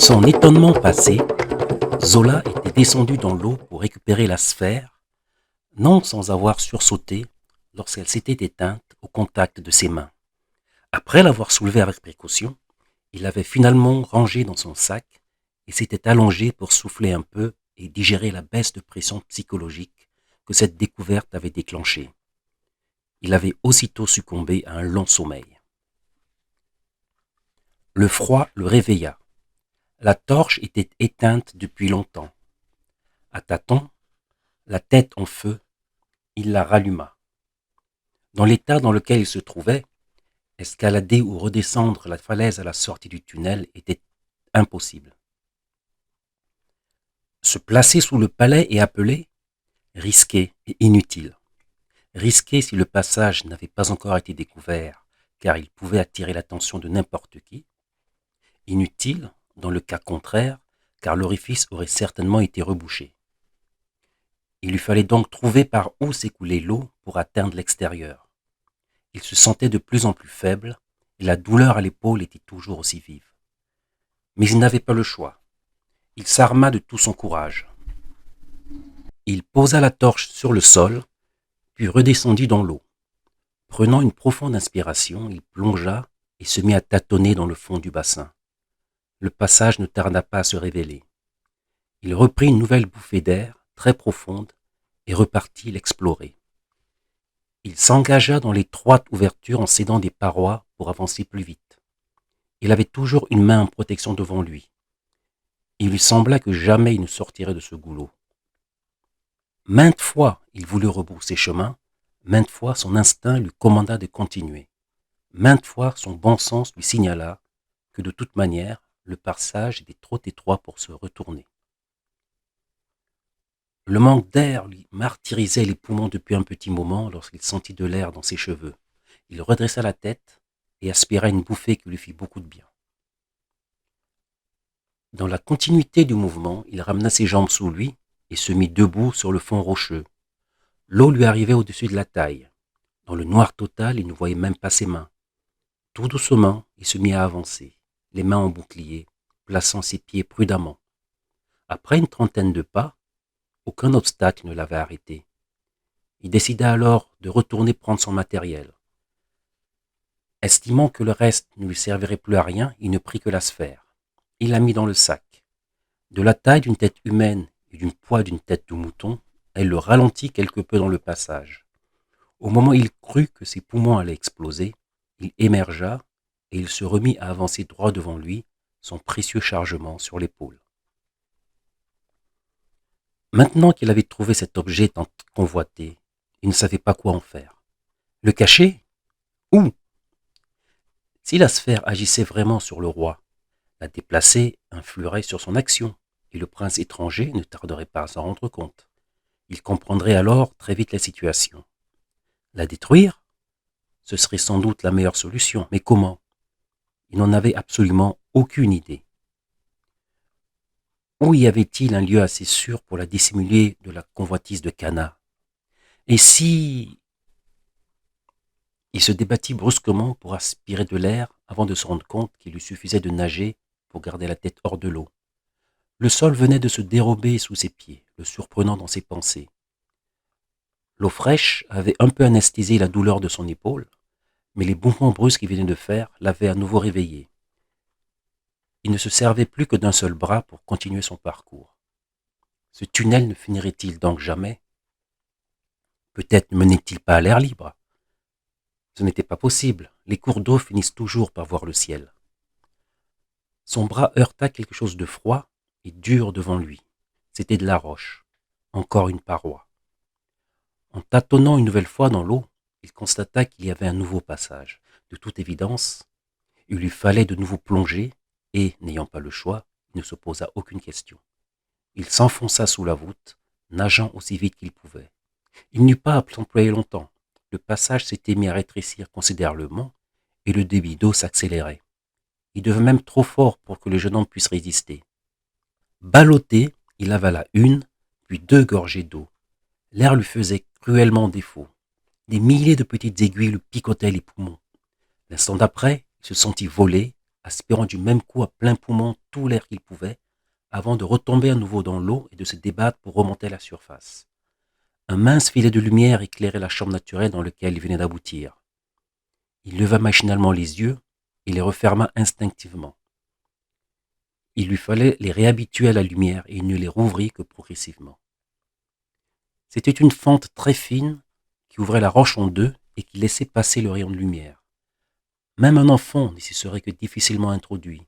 Son étonnement passé, Zola était descendu dans l'eau pour récupérer la sphère, non sans avoir sursauté lorsqu'elle s'était éteinte au contact de ses mains. Après l'avoir soulevée avec précaution, il l'avait finalement rangée dans son sac et s'était allongé pour souffler un peu et digérer la baisse de pression psychologique que cette découverte avait déclenchée. Il avait aussitôt succombé à un long sommeil. Le froid le réveilla. La torche était éteinte depuis longtemps. À tâtons, la tête en feu, il la ralluma. Dans l'état dans lequel il se trouvait, escalader ou redescendre la falaise à la sortie du tunnel était impossible. Se placer sous le palais et appeler, risqué et inutile. Risqué si le passage n'avait pas encore été découvert, car il pouvait attirer l'attention de n'importe qui. Inutile, dans le cas contraire, car l'orifice aurait certainement été rebouché. Il lui fallait donc trouver par où s'écoulait l'eau pour atteindre l'extérieur. Il se sentait de plus en plus faible, et la douleur à l'épaule était toujours aussi vive. Mais il n'avait pas le choix. Il s'arma de tout son courage. Il posa la torche sur le sol, puis redescendit dans l'eau. Prenant une profonde inspiration, il plongea et se mit à tâtonner dans le fond du bassin. Le passage ne tarda pas à se révéler. Il reprit une nouvelle bouffée d'air, très profonde, et repartit l'explorer. Il s'engagea dans l'étroite ouverture en s'aidant des parois pour avancer plus vite. Il avait toujours une main en protection devant lui. Il lui sembla que jamais il ne sortirait de ce goulot. Maintes fois, il voulut rebrousser chemin, maintes fois son instinct lui commanda de continuer. Maintes fois, son bon sens lui signala que de toute manière, le passage était trop étroit pour se retourner. Le manque d'air lui martyrisait les poumons depuis un petit moment lorsqu'il sentit de l'air dans ses cheveux. Il redressa la tête et aspira une bouffée qui lui fit beaucoup de bien. Dans la continuité du mouvement, il ramena ses jambes sous lui et se mit debout sur le fond rocheux. L'eau lui arrivait au-dessus de la taille. Dans le noir total, il ne voyait même pas ses mains. Tout doucement, il se mit à avancer, les mains en bouclier, plaçant ses pieds prudemment. Après une trentaine de pas, aucun obstacle ne l'avait arrêté. Il décida alors de retourner prendre son matériel. Estimant que le reste ne lui servirait plus à rien, il ne prit que la sphère. Il la mit dans le sac. De la taille d'une tête humaine et du poids d'une tête de mouton, elle le ralentit quelque peu dans le passage. Au moment où il crut que ses poumons allaient exploser, il émergea et il se remit à avancer droit devant lui, son précieux chargement sur l'épaule. Maintenant qu'il avait trouvé cet objet tant convoité, il ne savait pas quoi en faire. Le cacher? Où? Si la sphère agissait vraiment sur le roi, la déplacer influerait sur son action, et le prince étranger ne tarderait pas à s'en rendre compte. Il comprendrait alors très vite la situation. La détruire? Ce serait sans doute la meilleure solution, mais comment? Il n'en avait absolument aucune idée. Où y avait-il un lieu assez sûr pour la dissimuler de la convoitise de Cana? Et si... Il se débattit brusquement pour aspirer de l'air avant de se rendre compte qu'il lui suffisait de nager pour garder la tête hors de l'eau. Le sol venait de se dérober sous ses pieds, le surprenant dans ses pensées. L'eau fraîche avait un peu anesthésié la douleur de son épaule, mais les mouvements brusques qu'il venait de faire l'avaient à nouveau réveillé. Il ne se servait plus que d'un seul bras pour continuer son parcours. Ce tunnel ne finirait-il donc jamais? Peut-être ne menait-il pas à l'air libre? Ce n'était pas possible, les cours d'eau finissent toujours par voir le ciel. Son bras heurta quelque chose de froid et dur devant lui. C'était de la roche, encore une paroi. En tâtonnant une nouvelle fois dans l'eau, il constata qu'il y avait un nouveau passage. De toute évidence, il lui fallait de nouveau plonger et, n'ayant pas le choix, il ne se posa aucune question. Il s'enfonça sous la voûte, nageant aussi vite qu'il pouvait. Il n'eut pas à s'employer longtemps. Le passage s'était mis à rétrécir considérablement et le débit d'eau s'accélérait. Il devint même trop fort pour que le jeune homme puisse résister. Ballotté, il avala une, puis deux gorgées d'eau. L'air lui faisait cruellement défaut. Des milliers de petites aiguilles lui picotaient les poumons. L'instant d'après, il se sentit voler, aspirant du même coup à plein poumon tout l'air qu'il pouvait, avant de retomber à nouveau dans l'eau et de se débattre pour remonter à la surface. Un mince filet de lumière éclairait la chambre naturelle dans laquelle il venait d'aboutir. Il leva machinalement les yeux et les referma instinctivement. Il lui fallait les réhabituer à la lumière et il ne les rouvrit que progressivement. C'était une fente très fine qui ouvrait la roche en deux et qui laissait passer le rayon de lumière. Même un enfant n'y s'y serait que difficilement introduit.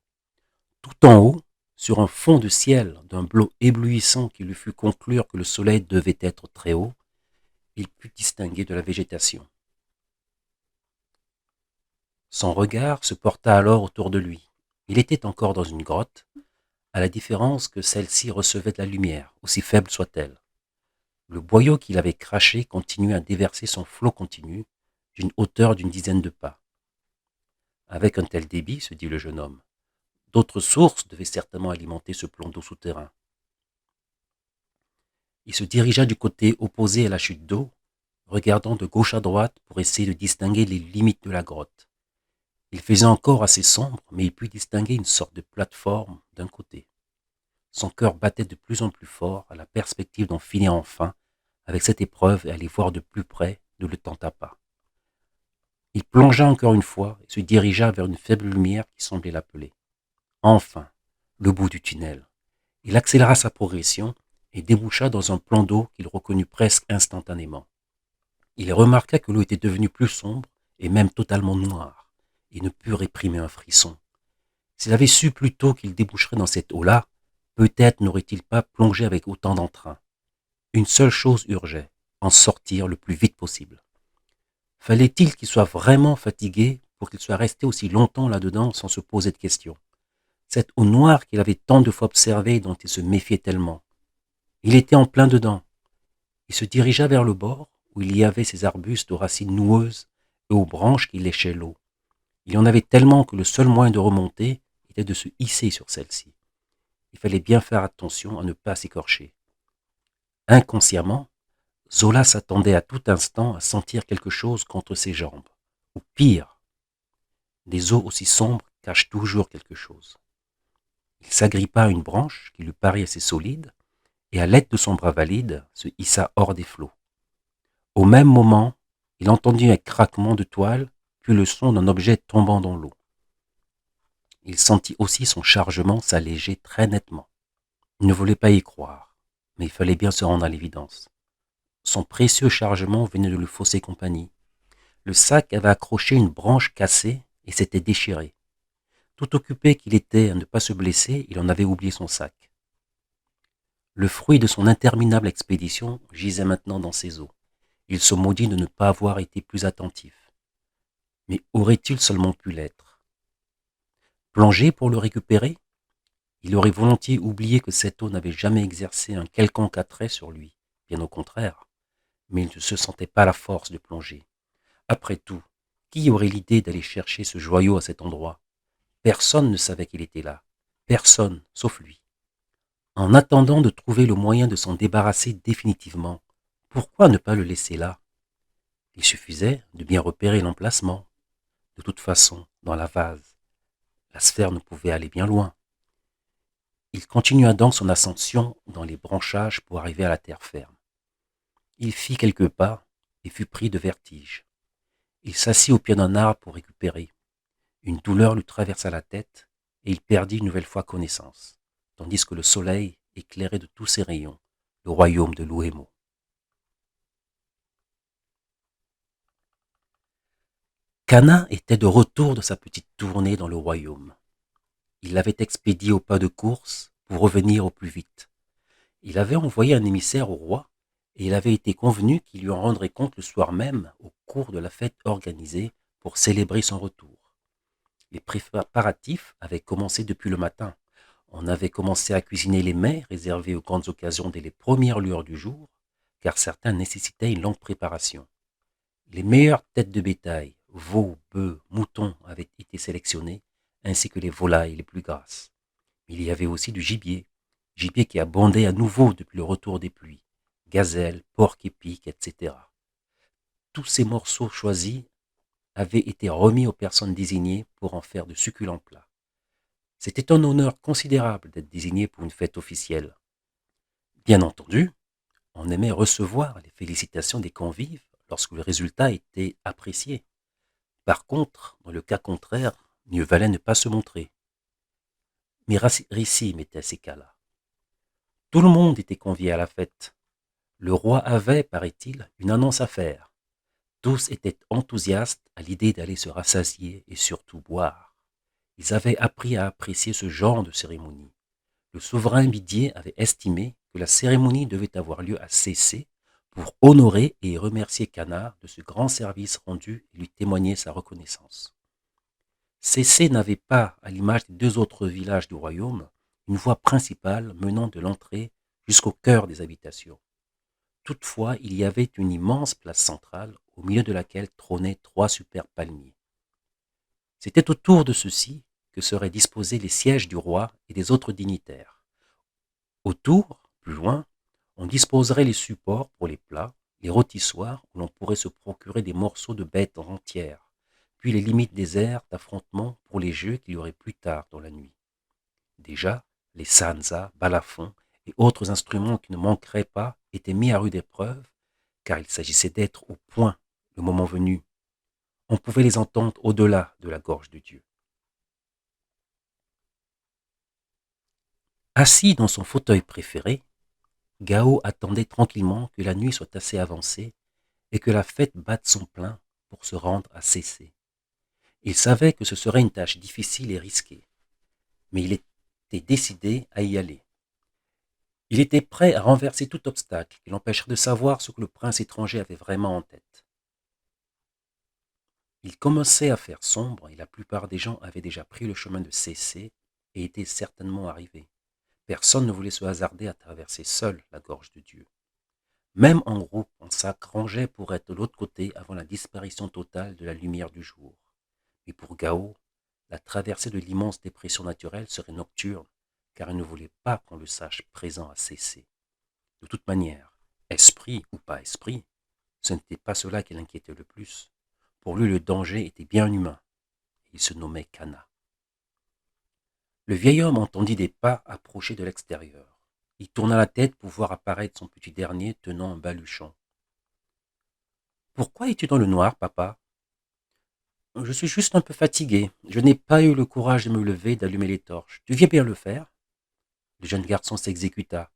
Tout en haut, sur un fond de ciel d'un bleu éblouissant qui lui fit conclure que le soleil devait être très haut, il put distinguer de la végétation. Son regard se porta alors autour de lui. Il était encore dans une grotte, à la différence que celle-ci recevait de la lumière, aussi faible soit-elle. Le boyau qu'il avait craché continuait à déverser son flot continu, d'une hauteur d'une dizaine de pas. Avec un tel débit, se dit le jeune homme, d'autres sources devaient certainement alimenter ce plan d'eau souterrain. Il se dirigea du côté opposé à la chute d'eau, regardant de gauche à droite pour essayer de distinguer les limites de la grotte. Il faisait encore assez sombre, mais il put distinguer une sorte de plateforme d'un côté. Son cœur battait de plus en plus fort à la perspective d'en finir enfin avec cette épreuve et aller voir de plus près ne le tenta pas. Il plongea encore une fois et se dirigea vers une faible lumière qui semblait l'appeler. Enfin, le bout du tunnel. Il accéléra sa progression et déboucha dans un plan d'eau qu'il reconnut presque instantanément. Il remarqua que l'eau était devenue plus sombre et même totalement noire, et ne put réprimer un frisson. S'il avait su plus tôt qu'il déboucherait dans cette eau-là, peut-être n'aurait-il pas plongé avec autant d'entrain. Une seule chose urgeait, en sortir le plus vite possible. Fallait-il qu'il soit vraiment fatigué pour qu'il soit resté aussi longtemps là-dedans sans se poser de questions? Cette eau noire qu'il avait tant de fois observée et dont il se méfiait tellement. Il était en plein dedans. Il se dirigea vers le bord, où il y avait ces arbustes aux racines noueuses et aux branches qui léchaient l'eau. Il y en avait tellement que le seul moyen de remonter était de se hisser sur celle-ci. Il fallait bien faire attention à ne pas s'écorcher. Inconsciemment, Zola s'attendait à tout instant à sentir quelque chose contre ses jambes. Ou pire, des eaux aussi sombres cachent toujours quelque chose. Il s'agrippa à une branche qui lui parut assez solide et à l'aide de son bras valide se hissa hors des flots. Au même moment, il entendit un craquement de toile puis le son d'un objet tombant dans l'eau. Il sentit aussi son chargement s'alléger très nettement. Il ne voulait pas y croire, mais il fallait bien se rendre à l'évidence. Son précieux chargement venait de lui fausser compagnie. Le sac avait accroché une branche cassée et s'était déchiré. Tout occupé qu'il était à ne pas se blesser, il en avait oublié son sac. Le fruit de son interminable expédition gisait maintenant dans ses eaux. Il se maudit de ne pas avoir été plus attentif. Mais aurait-il seulement pu l'être? Plonger pour le récupérer? Il aurait volontiers oublié que cette eau n'avait jamais exercé un quelconque attrait sur lui, bien au contraire. Mais il ne se sentait pas la force de plonger. Après tout, qui aurait l'idée d'aller chercher ce joyau à cet endroit? Personne ne savait qu'il était là. Personne, sauf lui. En attendant de trouver le moyen de s'en débarrasser définitivement, pourquoi ne pas le laisser là? Il suffisait de bien repérer l'emplacement. De toute façon, dans la vase, la sphère ne pouvait aller bien loin. Il continua donc son ascension dans les branchages pour arriver à la terre ferme. Il fit quelques pas et fut pris de vertige. Il s'assit au pied d'un arbre pour récupérer. Une douleur lui traversa la tête et il perdit une nouvelle fois connaissance, tandis que le soleil éclairait de tous ses rayons le royaume de l'Ouémo. Cana était de retour de sa petite tournée dans le royaume. Il l'avait expédié au pas de course pour revenir au plus vite. Il avait envoyé un émissaire au roi et il avait été convenu qu'il lui en rendrait compte le soir même au cours de la fête organisée pour célébrer son retour. Les préparatifs avaient commencé depuis le matin. On avait commencé à cuisiner les mets réservés aux grandes occasions dès les premières lueurs du jour, car certains nécessitaient une longue préparation. Les meilleures têtes de bétail, veaux, bœufs, moutons avaient été sélectionnées, ainsi que les volailles les plus grasses. Il y avait aussi du gibier qui abondait à nouveau depuis le retour des pluies, gazelles, porcs-épics, etc. Tous ces morceaux choisis avaient été remis aux personnes désignées pour en faire de succulents plats. C'était un honneur considérable d'être désigné pour une fête officielle. Bien entendu, on aimait recevoir les félicitations des convives lorsque le résultat était apprécié. Par contre, dans le cas contraire, mieux valait ne pas se montrer. Mais rarissime étaient ces cas-là. Tout le monde était convié à la fête. Le roi avait, paraît-il, une annonce à faire. Tous étaient enthousiastes à l'idée d'aller se rassasier et surtout boire. Ils avaient appris à apprécier ce genre de cérémonie. Le souverain Midier avait estimé que la cérémonie devait avoir lieu à Cécé pour honorer et remercier Cana de ce grand service rendu et lui témoigner sa reconnaissance. Cécé n'avait pas, à l'image des deux autres villages du royaume, une voie principale menant de l'entrée jusqu'au cœur des habitations. Toutefois, il y avait une immense place centrale au milieu de laquelle trônaient trois superbes palmiers. C'était autour de ceux-ci que seraient disposés les sièges du roi et des autres dignitaires. Autour, plus loin, on disposerait les supports pour les plats, les rôtissoirs où l'on pourrait se procurer des morceaux de bêtes entières, puis les limites des aires d'affrontement pour les jeux qu'il y aurait plus tard dans la nuit. Déjà, les sanzas, balafons et autres instruments qui ne manqueraient pas étaient mis à rude épreuve, car il s'agissait d'être au point le moment venu. On pouvait les entendre au-delà de la gorge de Dieu. Assis dans son fauteuil préféré, Gao attendait tranquillement que la nuit soit assez avancée et que la fête batte son plein pour se rendre à Cécé. Il savait que ce serait une tâche difficile et risquée, mais il était décidé à y aller. Il était prêt à renverser tout obstacle qui l'empêcherait de savoir ce que le prince étranger avait vraiment en tête. Il commençait à faire sombre et la plupart des gens avaient déjà pris le chemin de Cécé et étaient certainement arrivés. Personne ne voulait se hasarder à traverser seul la gorge de Dieu. Même en groupe, on s'arrangeait pour être de l'autre côté avant la disparition totale de la lumière du jour. Mais pour Gao, la traversée de l'immense dépression naturelle serait nocturne, car il ne voulait pas qu'on le sache présent à Cécé. De toute manière, esprit ou pas esprit, ce n'était pas cela qui l'inquiétait le plus. Pour lui, le danger était bien humain. Il se nommait Cana. Le vieil homme entendit des pas approcher de l'extérieur. Il tourna la tête pour voir apparaître son petit dernier tenant un baluchon. « Pourquoi es-tu dans le noir, papa ?»« Je suis juste un peu fatigué. Je n'ai pas eu le courage de me lever et d'allumer les torches. Tu viens bien le faire ?» Le jeune garçon s'exécuta.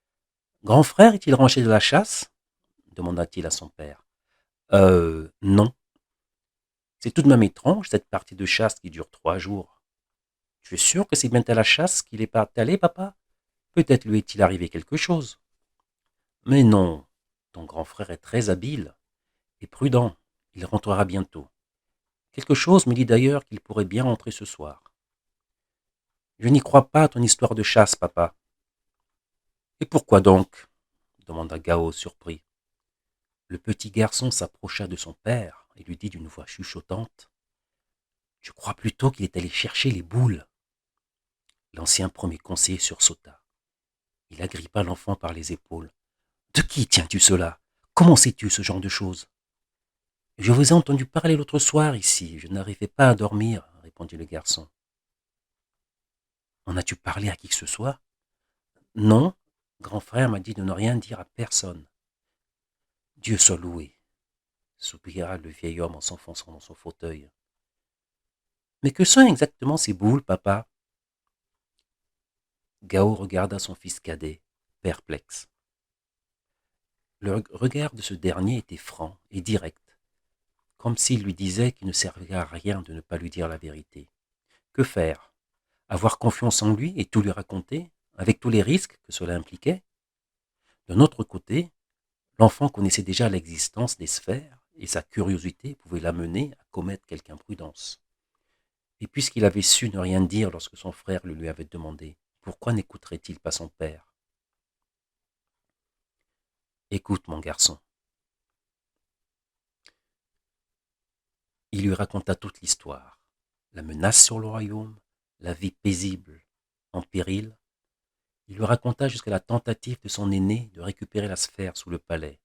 « Grand frère est-il rentré de la chasse ?» demanda-t-il à son père. Non. C'est tout de même étrange, cette partie de chasse qui dure 3 jours. Tu es sûr que c'est bien à la chasse qu'il est pas allé, papa? Peut-être lui est-il arrivé quelque chose. Mais non, ton grand frère est très habile et prudent. Il rentrera bientôt. Quelque chose me dit d'ailleurs qu'il pourrait bien rentrer ce soir. Je n'y crois pas à ton histoire de chasse, papa. Et pourquoi donc? Demanda Gao surpris. Le petit garçon s'approcha de son père et lui dit d'une voix chuchotante. Je crois plutôt qu'il est allé chercher les boules. L'ancien premier conseiller sursauta. Il agrippa l'enfant par les épaules. De qui tiens-tu cela? Comment sais-tu ce genre de choses? Je vous ai entendu parler l'autre soir ici. Je n'arrivais pas à dormir, répondit le garçon. En as-tu parlé à qui que ce soit? Non, grand frère m'a dit de ne rien dire à personne. Dieu soit loué, soupira le vieil homme en s'enfonçant dans son fauteuil. Mais que sont exactement ces boules, papa? Gao regarda son fils cadet, perplexe. Le regard de ce dernier était franc et direct, comme s'il lui disait qu'il ne servait à rien de ne pas lui dire la vérité. Que faire? Avoir confiance en lui et tout lui raconter, avec tous les risques que cela impliquait? D'un autre côté, l'enfant connaissait déjà l'existence des sphères et sa curiosité pouvait l'amener à commettre quelque imprudence. Et puisqu'il avait su ne rien dire lorsque son frère le lui avait demandé, pourquoi n'écouterait-il pas son père? Écoute, mon garçon. Il lui raconta toute l'histoire, la menace sur le royaume, la vie paisible, en péril. Il lui raconta jusqu'à la tentative de son aîné de récupérer la sphère sous le palais.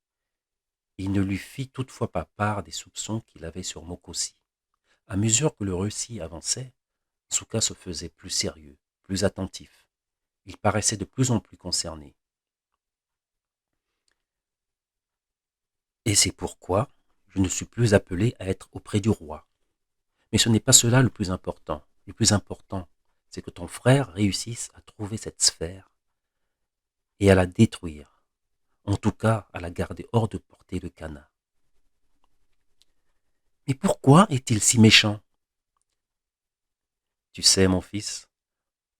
Il ne lui fit toutefois pas part des soupçons qu'il avait sur Mokosi. À mesure que le récit avançait, Souka se faisait plus sérieux, plus attentif. Il paraissait de plus en plus concerné. Et c'est pourquoi je ne suis plus appelé à être auprès du roi. Mais ce n'est pas cela le plus important. Le plus important, c'est que ton frère réussisse à trouver cette sphère et à la détruire. En tout cas, à la garder hors de portée de Cana. Mais pourquoi est-il si méchant? Tu sais, mon fils,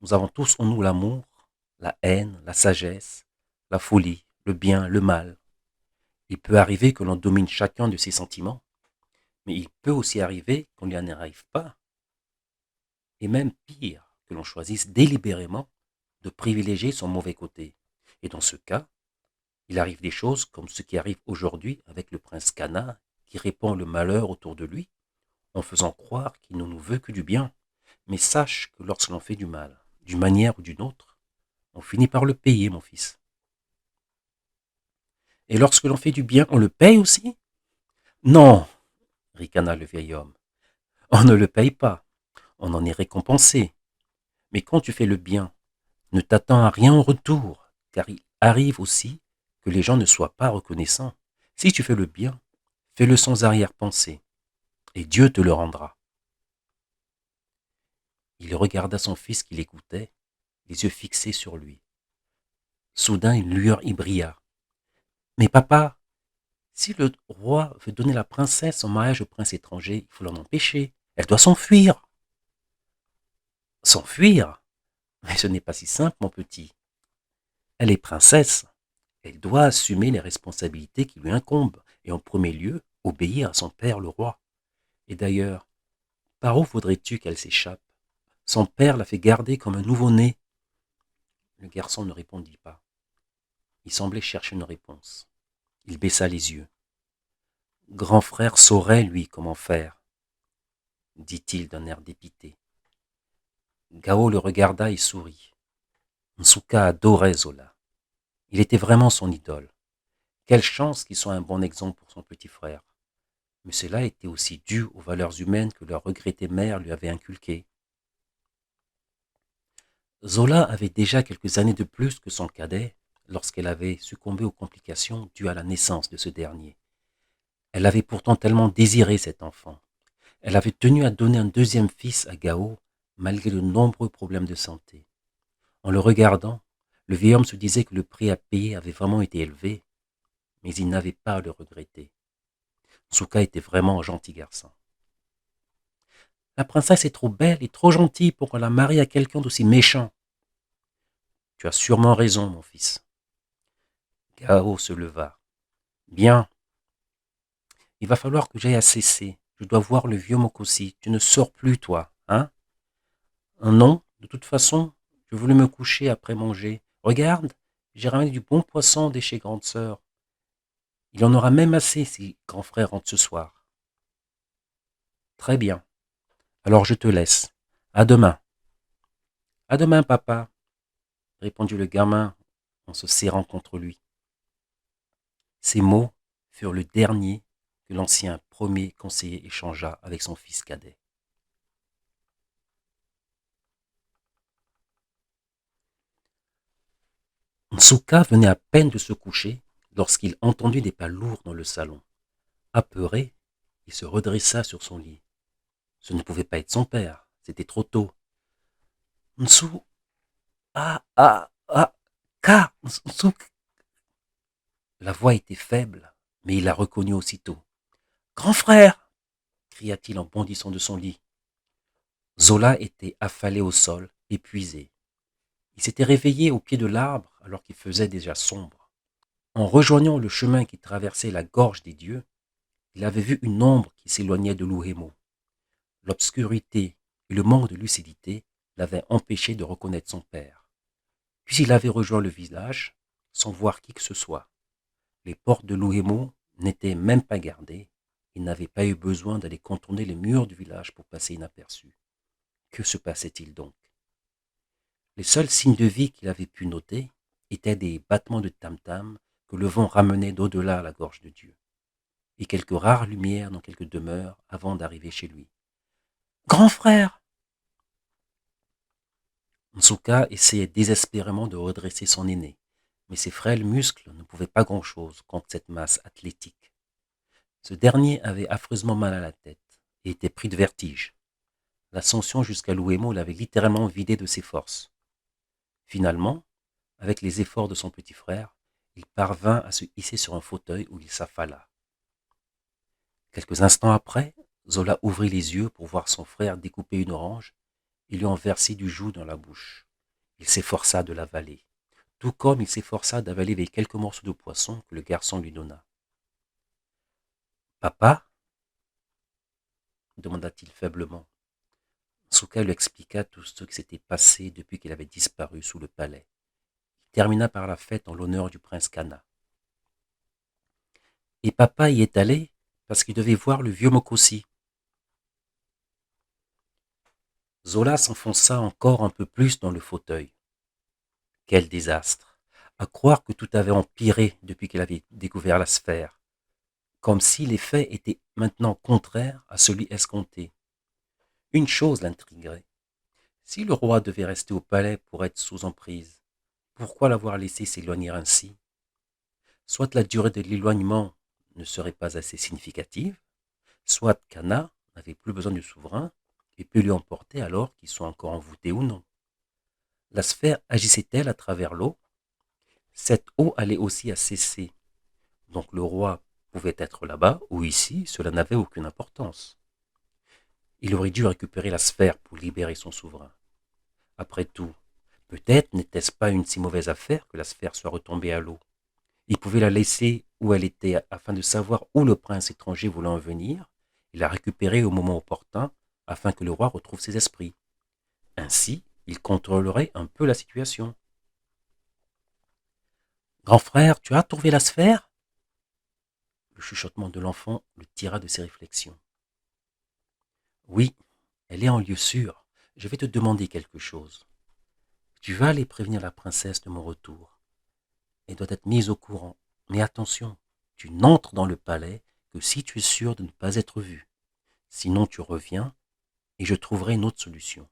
nous avons tous en nous l'amour, la haine, la sagesse, la folie, le bien, le mal. Il peut arriver que l'on domine chacun de ces sentiments, mais il peut aussi arriver qu'on n'y en arrive pas, et même pire, que l'on choisisse délibérément de privilégier son mauvais côté. Et dans ce cas, il arrive des choses comme ce qui arrive aujourd'hui avec le prince Cana qui répand le malheur autour de lui en faisant croire qu'il ne nous veut que du bien. Mais sache que lorsque l'on fait du mal, d'une manière ou d'une autre, on finit par le payer, mon fils. Et lorsque l'on fait du bien, on le paye aussi? Non, ricana le vieil homme. On ne le paye pas, on en est récompensé. Mais quand tu fais le bien, ne t'attends à rien en retour, car il arrive aussi que les gens ne soient pas reconnaissants. Si tu fais le bien, fais-le sans arrière-pensée, et Dieu te le rendra. Il regarda son fils qui l'écoutait, les yeux fixés sur lui. Soudain, une lueur y brilla. Mais papa, si le roi veut donner la princesse en mariage au prince étranger, il faut l'en empêcher. Elle doit s'enfuir. S'enfuir? Mais ce n'est pas si simple, mon petit. Elle est princesse. Elle doit assumer les responsabilités qui lui incombent et en premier lieu obéir à son père le roi. Et d'ailleurs, par où voudrais-tu qu'elle s'échappe? Son père l'a fait garder comme un nouveau-né. Le garçon ne répondit pas. Il semblait chercher une réponse. Il baissa les yeux. Grand frère saurait, lui, comment faire, dit-il d'un air dépité. Gao le regarda et sourit. Nsuka adorait Zola. Il était vraiment son idole. Quelle chance qu'il soit un bon exemple pour son petit frère. Mais cela était aussi dû aux valeurs humaines que leur regrettée mère lui avait inculquées. Zola avait déjà quelques années de plus que son cadet lorsqu'elle avait succombé aux complications dues à la naissance de ce dernier. Elle avait pourtant tellement désiré cet enfant. Elle avait tenu à donner un deuxième fils à Gao malgré de nombreux problèmes de santé. En le regardant, le vieil homme se disait que le prix à payer avait vraiment été élevé, mais il n'avait pas à le regretter. Souka était vraiment un gentil garçon. La princesse est trop belle et trop gentille pour qu'on la marie à quelqu'un d'aussi méchant. Tu as sûrement raison, mon fils. Gao se leva. Bien, il va falloir que j'aille à cesser. Je dois voir le vieux Mokosi. Tu ne sors plus, toi, hein? Non, de toute façon, je voulais me coucher après manger. Regarde, j'ai ramené du bon poisson de chez grande sœur. Il en aura même assez si grand frère rentre ce soir. Très bien. Alors je te laisse. À demain. À demain, papa, répondit le gamin en se serrant contre lui. Ces mots furent le dernier que l'ancien premier conseiller échangea avec son fils cadet. Nsuka venait à peine de se coucher lorsqu'il entendit des pas lourds dans le salon. Apeuré, il se redressa sur son lit. Ce ne pouvait pas être son père, c'était trop tôt. Nsu, ka, Nsu. La voix était faible, mais il la reconnut aussitôt. Grand frère, cria-t-il en bondissant de son lit. Zola était affalé au sol, épuisé. Il s'était réveillé au pied de l'arbre alors qu'il faisait déjà sombre. En rejoignant le chemin qui traversait la gorge des dieux, il avait vu une ombre qui s'éloignait de l'Ouhémo. L'obscurité et le manque de lucidité l'avaient empêché de reconnaître son père. Puis il avait rejoint le village sans voir qui que ce soit. Les portes de l'Ouhémo n'étaient même pas gardées. Il n'avait pas eu besoin d'aller contourner les murs du village pour passer inaperçu. Que se passait-il donc? Les seuls signes de vie qu'il avait pu noter étaient des battements de tam-tam que le vent ramenait d'au-delà à la gorge de Dieu, et quelques rares lumières dans quelques demeures avant d'arriver chez lui. Grand frère! Nsuka essayait désespérément de redresser son aîné, mais ses frêles muscles ne pouvaient pas grand-chose contre cette masse athlétique. Ce dernier avait affreusement mal à la tête et était pris de vertige. L'ascension jusqu'à l'Ouémo l'avait littéralement vidé de ses forces. Finalement, avec les efforts de son petit frère, il parvint à se hisser sur un fauteuil où il s'affala. Quelques instants après, Zola ouvrit les yeux pour voir son frère découper une orange et lui en verser du jus dans la bouche. Il s'efforça de l'avaler, tout comme il s'efforça d'avaler les quelques morceaux de poisson que le garçon lui donna. Papa demanda-t-il faiblement. Souka lui expliqua tout ce qui s'était passé depuis qu'il avait disparu sous le palais. Il termina par la fête en l'honneur du prince Kana. Et papa y est allé parce qu'il devait voir le vieux Mokosi. Zola s'enfonça encore un peu plus dans le fauteuil. Quel désastre! À croire que tout avait empiré depuis qu'il avait découvert la sphère, comme si les faits étaient maintenant contraires à celui escompté. Une chose l'intriguerait. Si le roi devait rester au palais pour être sous emprise, pourquoi l'avoir laissé s'éloigner ainsi? Soit la durée de l'éloignement ne serait pas assez significative, soit Kana n'avait plus besoin du souverain et peut lui emporter alors qu'ils sont encore envoûtés ou non. La sphère agissait-elle à travers l'eau? Cette eau allait aussi à cesser, donc le roi pouvait être là-bas ou ici, cela n'avait aucune importance. Il aurait dû récupérer la sphère pour libérer son souverain. Après tout, peut-être n'était-ce pas une si mauvaise affaire que la sphère soit retombée à l'eau. Il pouvait la laisser où elle était afin de savoir où le prince étranger voulait en venir et la récupérer au moment opportun afin que le roi retrouve ses esprits. Ainsi, il contrôlerait un peu la situation. Grand frère, tu as trouvé la sphère? Le chuchotement de l'enfant le tira de ses réflexions. Oui, elle est en lieu sûr. Je vais te demander quelque chose. Tu vas aller prévenir la princesse de mon retour. Elle doit être mise au courant. Mais attention, tu n'entres dans le palais que si tu es sûr de ne pas être vu. Sinon tu reviens et je trouverai une autre solution.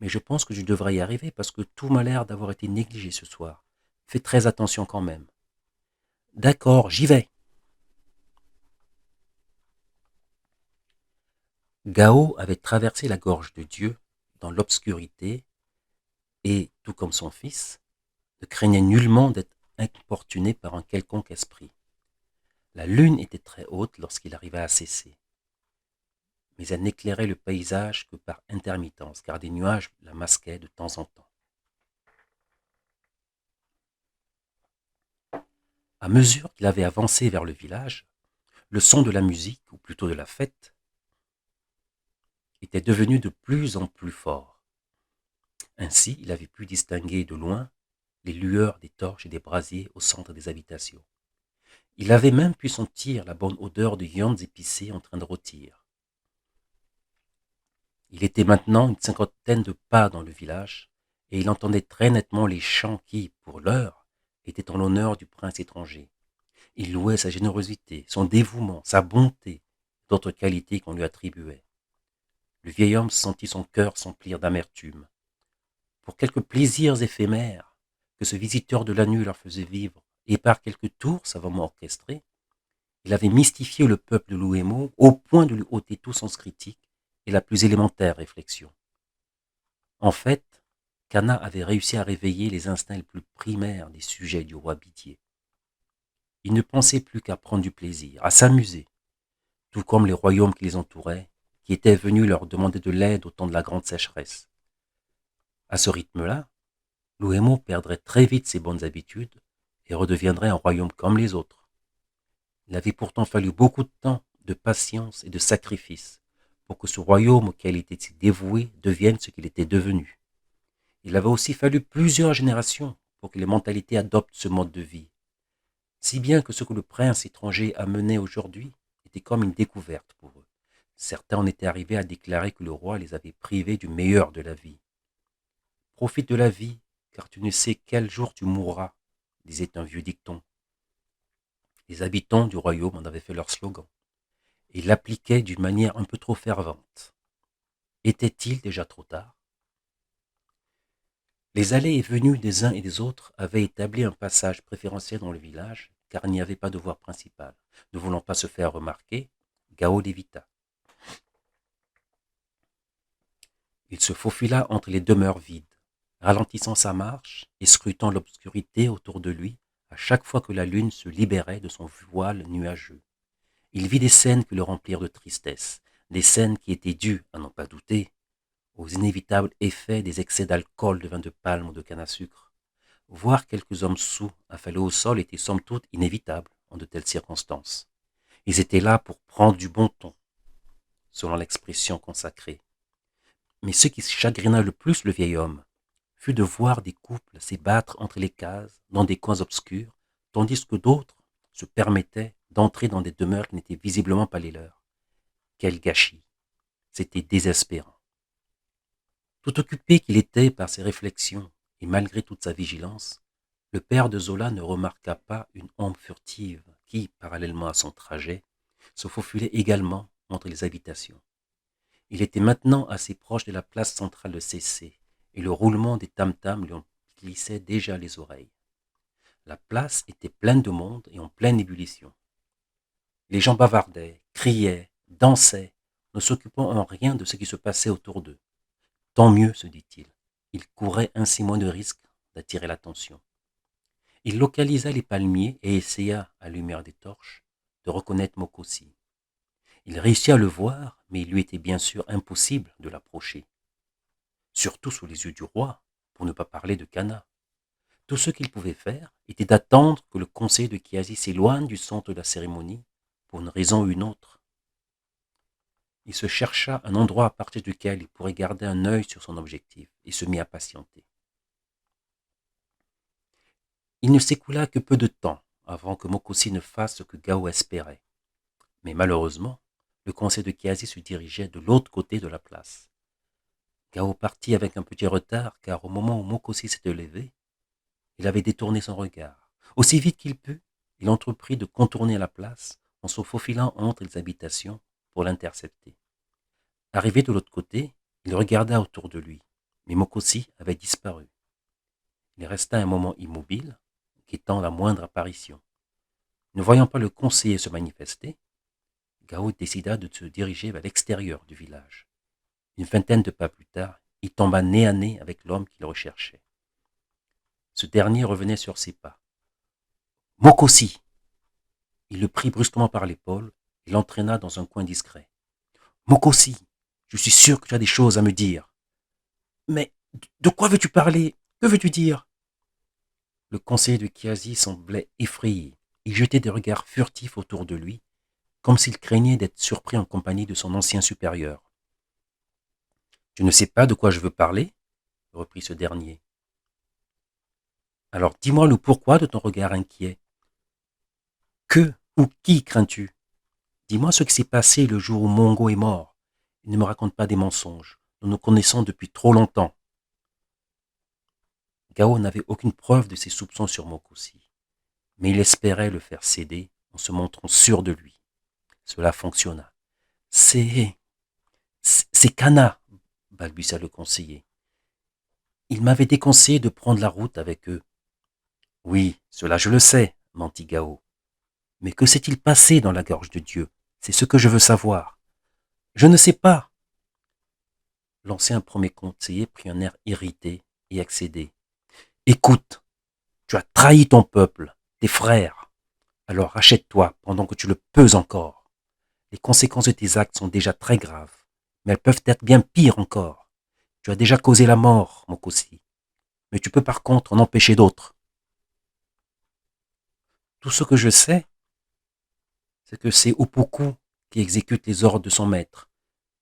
Mais je pense que je devrais y arriver parce que tout m'a l'air d'avoir été négligé ce soir. Fais très attention quand même. D'accord, j'y vais. Gao avait traversé la gorge de Dieu dans l'obscurité et, tout comme son fils, ne craignait nullement d'être importuné par un quelconque esprit. La lune était très haute lorsqu'il arriva à cesser, mais elle n'éclairait le paysage que par intermittence, car des nuages la masquaient de temps en temps. À mesure qu'il avait avancé vers le village, le son de la musique, ou plutôt de la fête, était devenu de plus en plus fort. Ainsi, il avait pu distinguer de loin les lueurs des torches et des brasiers au centre des habitations. Il avait même pu sentir la bonne odeur de viandes épicées en train de rôtir. Il était maintenant une cinquantaine de pas dans le village, et il entendait très nettement les chants qui, pour l'heure, étaient en l'honneur du prince étranger. Il louait sa générosité, son dévouement, sa bonté, d'autres qualités qu'on lui attribuait. Le vieil homme sentit son cœur s'emplir d'amertume. Pour quelques plaisirs éphémères que ce visiteur de la nuit leur faisait vivre, et par quelques tours savamment orchestrés, il avait mystifié le peuple de l'Ouémo au point de lui ôter tout sens critique et la plus élémentaire réflexion. En fait, Kana avait réussi à réveiller les instincts les plus primaires des sujets du roi Bitié. Il ne pensait plus qu'à prendre du plaisir, à s'amuser, tout comme les royaumes qui les entouraient, qui étaient venus leur demander de l'aide au temps de la grande sécheresse. À ce rythme-là, l'Ouémo perdrait très vite ses bonnes habitudes et redeviendrait un royaume comme les autres. Il avait pourtant fallu beaucoup de temps, de patience et de sacrifice pour que ce royaume auquel il était si dévoué devienne ce qu'il était devenu. Il avait aussi fallu plusieurs générations pour que les mentalités adoptent ce mode de vie, si bien que ce que le prince étranger amenait aujourd'hui était comme une découverte pour eux. Certains en étaient arrivés à déclarer que le roi les avait privés du meilleur de la vie. Profite de la vie, car tu ne sais quel jour tu mourras, disait un vieux dicton. Les habitants du royaume en avaient fait leur slogan, et l'appliquaient d'une manière un peu trop fervente. Était-il déjà trop tard? Les allées et venues des uns et des autres avaient établi un passage préférentiel dans le village, car il n'y avait pas de voie principale. Ne voulant pas se faire remarquer, Gao l'évita. Il se faufila entre les demeures vides, ralentissant sa marche et scrutant l'obscurité autour de lui à chaque fois que la lune se libérait de son voile nuageux. Il vit des scènes qui le remplirent de tristesse, des scènes qui étaient dues, à n'en pas douter, aux inévitables effets des excès d'alcool, de vin de palme ou de canne à sucre. Voir quelques hommes saouls affalés au sol était somme toute inévitable en de telles circonstances. Ils étaient là pour prendre du bon ton, selon l'expression consacrée. Mais ce qui chagrina le plus le vieil homme fut de voir des couples s'ébattre entre les cases, dans des coins obscurs, tandis que d'autres se permettaient d'entrer dans des demeures qui n'étaient visiblement pas les leurs. Quel gâchis! C'était désespérant. Tout occupé qu'il était par ses réflexions, et malgré toute sa vigilance, le père de Zola ne remarqua pas une ombre furtive qui, parallèlement à son trajet, se faufilait également entre les habitations. Il était maintenant assez proche de la place centrale de Cessé, et le roulement des tam-tams lui en glissait déjà les oreilles. La place était pleine de monde et en pleine ébullition. Les gens bavardaient, criaient, dansaient, ne s'occupant en rien de ce qui se passait autour d'eux. Tant mieux, se dit-il. Il courait ainsi moins de risques d'attirer l'attention. Il localisa les palmiers et essaya, à la lumière des torches, de reconnaître Mokosi. Il réussit à le voir, mais il lui était bien sûr impossible de l'approcher. Surtout sous les yeux du roi, pour ne pas parler de Cana. Tout ce qu'il pouvait faire était d'attendre que le conseiller de Kiasi s'éloigne du centre de la cérémonie, pour une raison ou une autre. Il se chercha un endroit à partir duquel il pourrait garder un œil sur son objectif et se mit à patienter. Il ne s'écoula que peu de temps avant que Mokosi ne fasse ce que Gao espérait. Mais malheureusement, le conseil de Kiasi se dirigeait de l'autre côté de la place. Gao partit avec un petit retard car au moment où Mokosi s'était levé, il avait détourné son regard. Aussi vite qu'il put, il entreprit de contourner la place en se faufilant entre les habitations pour l'intercepter. Arrivé de l'autre côté, il regarda autour de lui, mais Mokosi avait disparu. Il resta un moment immobile, guettant la moindre apparition. Ne voyant pas le conseiller se manifester, Gao décida de se diriger vers l'extérieur du village. Une vingtaine de pas plus tard, il tomba nez à nez avec l'homme qu'il recherchait. Ce dernier revenait sur ses pas. Mokosi! Il le prit brusquement par l'épaule et l'entraîna dans un coin discret. Mokosi, je suis sûr que tu as des choses à me dire. Mais de quoi veux-tu parler? Que veux-tu dire? Le conseiller de Kiasi semblait effrayé. Il jetait des regards furtifs autour de lui, comme s'il craignait d'être surpris en compagnie de son ancien supérieur. Tu ne sais pas de quoi je veux parler? Reprit ce dernier. Alors dis-moi le pourquoi de ton regard inquiet. Que ou qui crains-tu? Dis-moi ce qui s'est passé le jour où Mongo est mort. Ne me raconte pas des mensonges. Nous nous connaissons depuis trop longtemps. Gao n'avait aucune preuve de ses soupçons sur Mokosi, mais il espérait le faire céder en se montrant sûr de lui. Cela fonctionna. C'est Kana, balbutia le conseiller. Il m'avait déconseillé de prendre la route avec eux. Oui, cela je le sais, mentit Gao. Mais que s'est-il passé dans la gorge de Dieu? C'est ce que je veux savoir. Je ne sais pas. L'ancien premier conseiller prit un air irrité et excédé. Écoute, tu as trahi ton peuple, tes frères. Alors rachète-toi pendant que tu le peux encore. Les conséquences de tes actes sont déjà très graves, mais elles peuvent être bien pires encore. Tu as déjà causé la mort, Mokosi, mais tu peux par contre en empêcher d'autres. Tout ce que je sais, c'est que c'est Opoku qui exécute les ordres de son maître.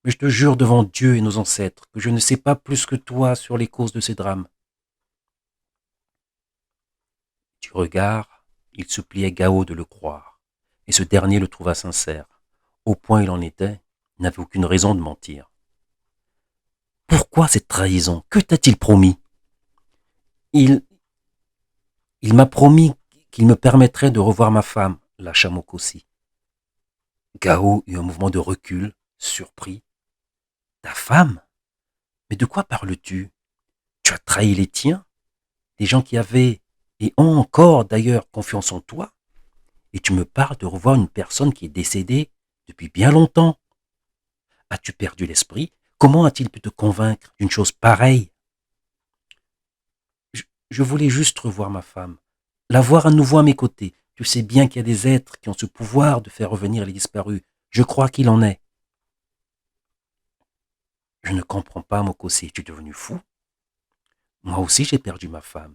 Mais je te jure devant Dieu et nos ancêtres que je ne sais pas plus que toi sur les causes de ces drames. Du regard, il suppliait Gao de le croire, et ce dernier le trouva sincère. Au point il en était, il n'avait aucune raison de mentir. Pourquoi cette trahison? Que t'a-t-il promis? Il, il m'a promis qu'il me permettrait de revoir ma femme, lâcha Mokosi. Gao eut un mouvement de recul, surpris. Ta femme? Mais de quoi parles-tu? Tu as trahi les tiens, des gens qui avaient et ont encore d'ailleurs confiance en toi, et tu me parles de revoir une personne qui est décédée depuis bien longtemps. As-tu perdu l'esprit? Comment a-t-il pu te convaincre d'une chose pareille? Je voulais juste revoir ma femme, la voir à nouveau à mes côtés. Tu sais bien qu'il y a des êtres qui ont ce pouvoir de faire revenir les disparus. Je crois qu'il en est. Je ne comprends pas, Mokosi, es-tu devenu fou? Moi aussi j'ai perdu ma femme.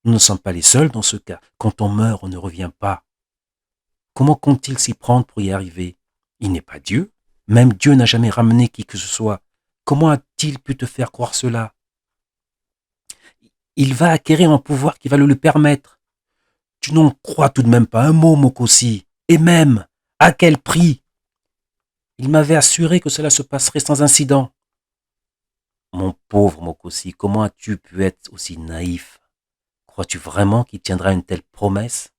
Nous ne sommes pas les seuls dans ce cas. Quand on meurt, on ne revient pas. Comment compte-t-il s'y prendre pour y arriver? Il n'est pas Dieu. Même Dieu n'a jamais ramené qui que ce soit. Comment a-t-il pu te faire croire cela? Il va acquérir un pouvoir qui va le lui permettre. Tu n'en crois tout de même pas un mot, Mokosi. Et même, à quel prix? Il m'avait assuré que cela se passerait sans incident. Mon pauvre Mokosi, comment as-tu pu être aussi naïf? Crois-tu vraiment qu'il tiendra une telle promesse?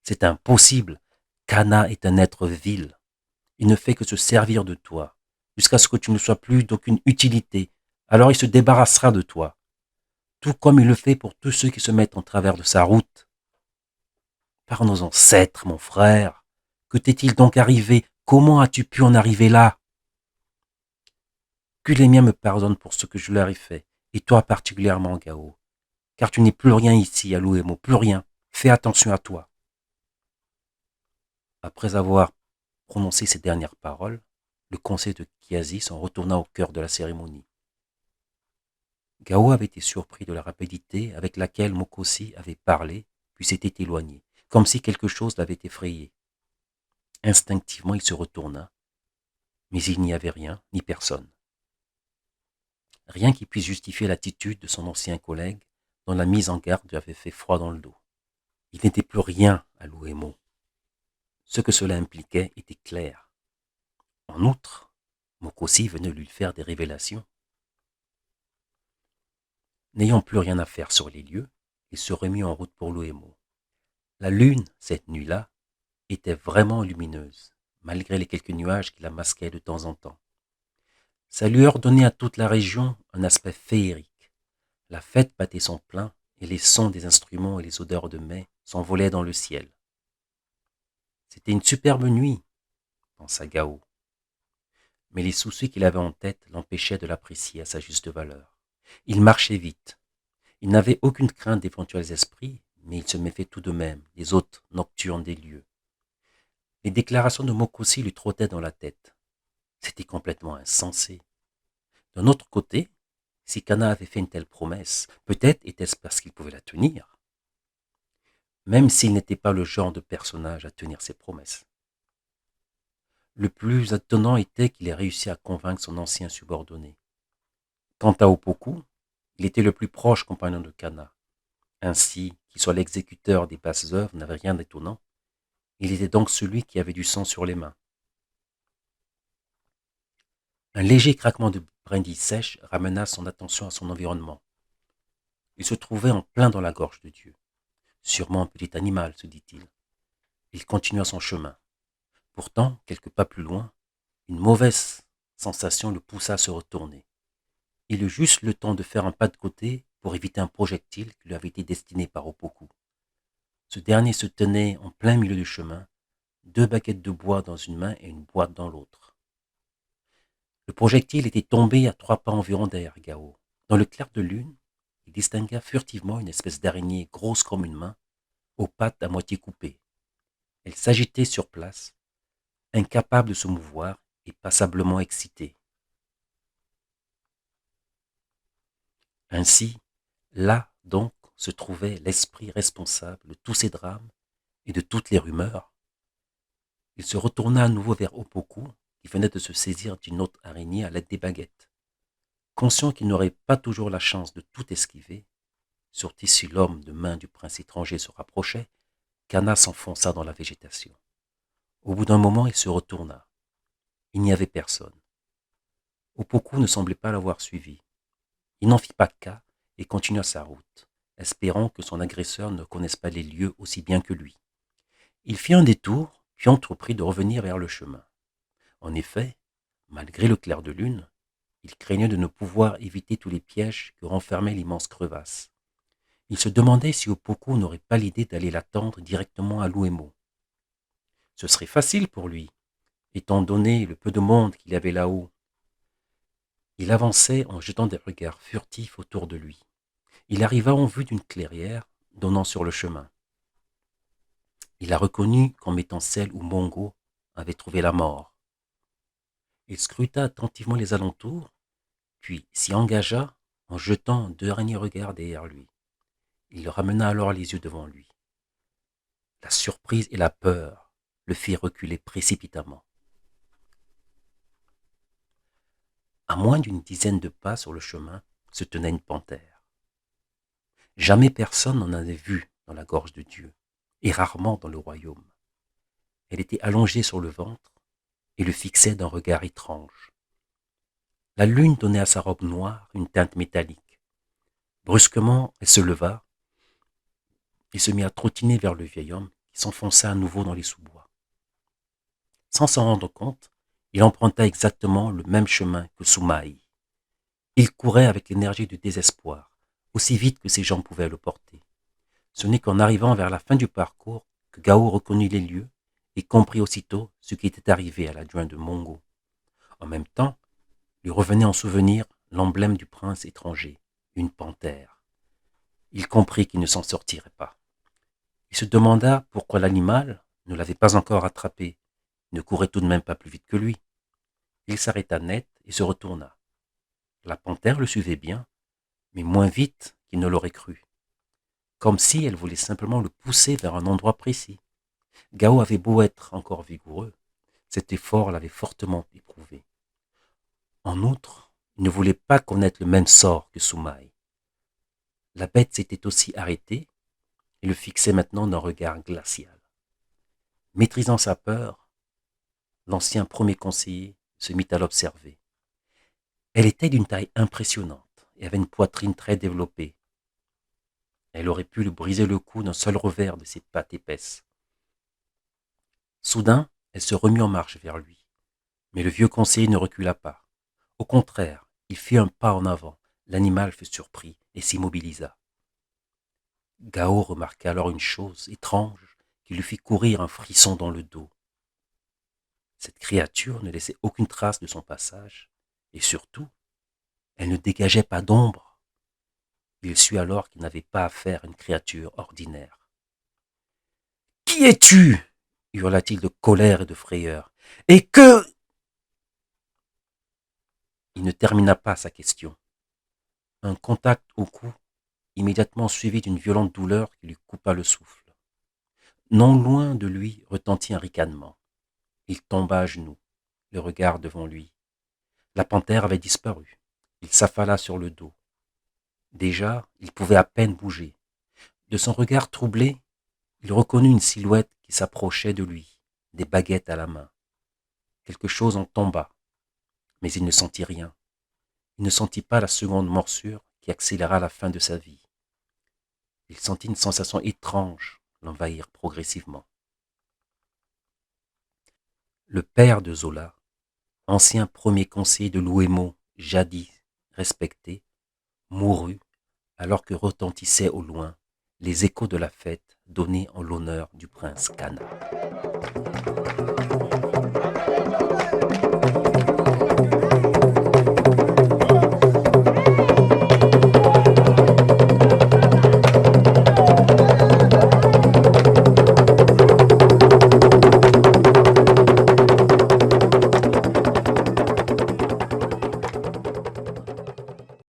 C'est impossible. Kana est un être vil. Il ne fait que se servir de toi, jusqu'à ce que tu ne sois plus d'aucune utilité. Alors il se débarrassera de toi, tout comme il le fait pour tous ceux qui se mettent en travers de sa route. Par nos ancêtres, mon frère, que t'est-il donc arrivé? Comment as-tu pu en arriver là? Que les miens me pardonnent pour ce que je leur ai fait, et toi particulièrement, Gao, car tu n'es plus rien ici à Louemo, plus rien. Fais attention à toi. Après avoir prononcé ces dernières paroles, le conseil de Kiasi s'en retourna au cœur de la cérémonie. Gao avait été surpris de la rapidité avec laquelle Mokosi avait parlé, puis s'était éloigné, comme si quelque chose l'avait effrayé. Instinctivement, il se retourna, mais il n'y avait rien, ni personne. Rien qui puisse justifier l'attitude de son ancien collègue, dont la mise en garde lui avait fait froid dans le dos. Il n'était plus rien à Louemo. Ce que cela impliquait était clair. En outre, Mokosi venait lui faire des révélations. N'ayant plus rien à faire sur les lieux, il se remit en route pour Louemo. La lune, cette nuit-là, était vraiment lumineuse, malgré les quelques nuages qui la masquaient de temps en temps. Sa lueur donnait à toute la région un aspect féerique. La fête battait son plein et les sons des instruments et les odeurs de mai s'envolaient dans le ciel. C'était une superbe nuit, pensa Gao, mais les soucis qu'il avait en tête l'empêchaient de l'apprécier à sa juste valeur. Il marchait vite. Il n'avait aucune crainte d'éventuels esprits, mais il se méfiait tout de même des hôtes nocturnes des lieux. Les déclarations de Mokosi lui trottaient dans la tête. C'était complètement insensé. D'un autre côté, si Kana avait fait une telle promesse, peut-être était-ce parce qu'il pouvait la tenir, même s'il n'était pas le genre de personnage à tenir ses promesses. Le plus étonnant était qu'il ait réussi à convaincre son ancien subordonné. Quant à Opoku, il était le plus proche compagnon de Kana. Ainsi, qu'il soit l'exécuteur des basses œuvres n'avait rien d'étonnant. Il était donc celui qui avait du sang sur les mains. Un léger craquement de brindilles sèches ramena son attention à son environnement. Il se trouvait en plein dans la gorge de Dieu. Sûrement un petit animal, se dit-il. Il continua son chemin. Pourtant, quelques pas plus loin, une mauvaise sensation le poussa à se retourner. Il eut juste le temps de faire un pas de côté pour éviter un projectile qui lui avait été destiné par Opoku. Ce dernier se tenait en plein milieu du chemin, 2 baguettes de bois dans une main et une boîte dans l'autre. Le projectile était tombé à 3 pas environ derrière Gao. Dans le clair de lune, il distingua furtivement une espèce d'araignée grosse comme une main, aux pattes à moitié coupées. Elle s'agitait sur place, incapable de se mouvoir et passablement excitée. Ainsi, là donc se trouvait l'esprit responsable de tous ces drames et de toutes les rumeurs. Il se retourna à nouveau vers Opoku, qui venait de se saisir d'une autre araignée à l'aide des baguettes. Conscient qu'il n'aurait pas toujours la chance de tout esquiver, surtout si l'homme de main du prince étranger se rapprochait, Kana s'enfonça dans la végétation. Au bout d'un moment, il se retourna. Il n'y avait personne. Opoku ne semblait pas l'avoir suivi. Il n'en fit pas cas et continua sa route, espérant que son agresseur ne connaisse pas les lieux aussi bien que lui. Il fit un détour, puis entreprit de revenir vers le chemin. En effet, malgré le clair de lune, Il craignait de ne pouvoir éviter tous les pièges que renfermait l'immense crevasse. Il se demandait si Opoku n'aurait pas l'idée d'aller l'attendre directement à Luemo. Ce serait facile pour lui, étant donné le peu de monde qu'il y avait là-haut. Il avançait en jetant des regards furtifs autour de lui. Il arriva en vue d'une clairière donnant sur le chemin. Il la reconnut comme étant celle où Mongo avait trouvé la mort. Il scruta attentivement les alentours, puis s'y engagea en jetant un dernier regard derrière lui. Il ramena alors les yeux devant lui. La surprise et la peur le firent reculer précipitamment. À moins d'une dizaine de pas sur le chemin se tenait une panthère. Jamais personne n'en avait vu dans la gorge de Dieu, et rarement dans le royaume. Elle était allongée sur le ventre et le fixait d'un regard étrange. La lune donnait à sa robe noire une teinte métallique. Brusquement, elle se leva et se mit à trottiner vers le vieil homme qui s'enfonça à nouveau dans les sous-bois. Sans s'en rendre compte, il emprunta exactement le même chemin que Soumaï. Il courait avec l'énergie du désespoir, aussi vite que ses jambes pouvaient le porter. Ce n'est qu'en arrivant vers la fin du parcours que Gao reconnut les lieux et comprit aussitôt ce qui était arrivé à l'adjoint de Mongo. En même temps, lui revenait en souvenir l'emblème du prince étranger, une panthère. Il comprit qu'il ne s'en sortirait pas. Il se demanda pourquoi l'animal ne l'avait pas encore attrapé, ne courait tout de même pas plus vite que lui. Il s'arrêta net et se retourna. La panthère le suivait bien, mais moins vite qu'il ne l'aurait cru, comme si elle voulait simplement le pousser vers un endroit précis. Gao avait beau être encore vigoureux, cet effort l'avait fortement éprouvé. En outre, il ne voulait pas connaître le même sort que Soumaï. La bête s'était aussi arrêtée et le fixait maintenant d'un regard glacial. Maîtrisant sa peur, l'ancien premier conseiller se mit à l'observer. Elle était d'une taille impressionnante et avait une poitrine très développée. Elle aurait pu lui briser le cou d'un seul revers de ses pattes épaisses. Soudain, elle se remit en marche vers lui. Mais le vieux conseiller ne recula pas. Au contraire, il fit un pas en avant. L'animal fut surpris et s'immobilisa. Gao remarqua alors une chose étrange qui lui fit courir un frisson dans le dos. Cette créature ne laissait aucune trace de son passage, et surtout, elle ne dégageait pas d'ombre. Il sut alors qu'il n'avait pas affaire à une créature ordinaire. « Qui es-tu » hurla-t-il de colère et de frayeur. « Et que... » Il ne termina pas sa question. Un contact au cou, immédiatement suivi d'une violente douleur qui lui coupa le souffle. Non loin de lui retentit un ricanement. Il tomba à genoux, le regard devant lui. La panthère avait disparu. Il s'affala sur le dos. Déjà, il pouvait à peine bouger. De son regard troublé, il reconnut une silhouette qui s'approchait de lui, des baguettes à la main. Quelque chose en tomba, mais il ne sentit rien. Il ne sentit pas la seconde morsure qui accéléra la fin de sa vie. Il sentit une sensation étrange l'envahir progressivement. Le père de Zola, ancien premier conseiller de Luemo, jadis respecté, mourut alors que retentissaient au loin les échos de la fête donnée en l'honneur du prince Kana.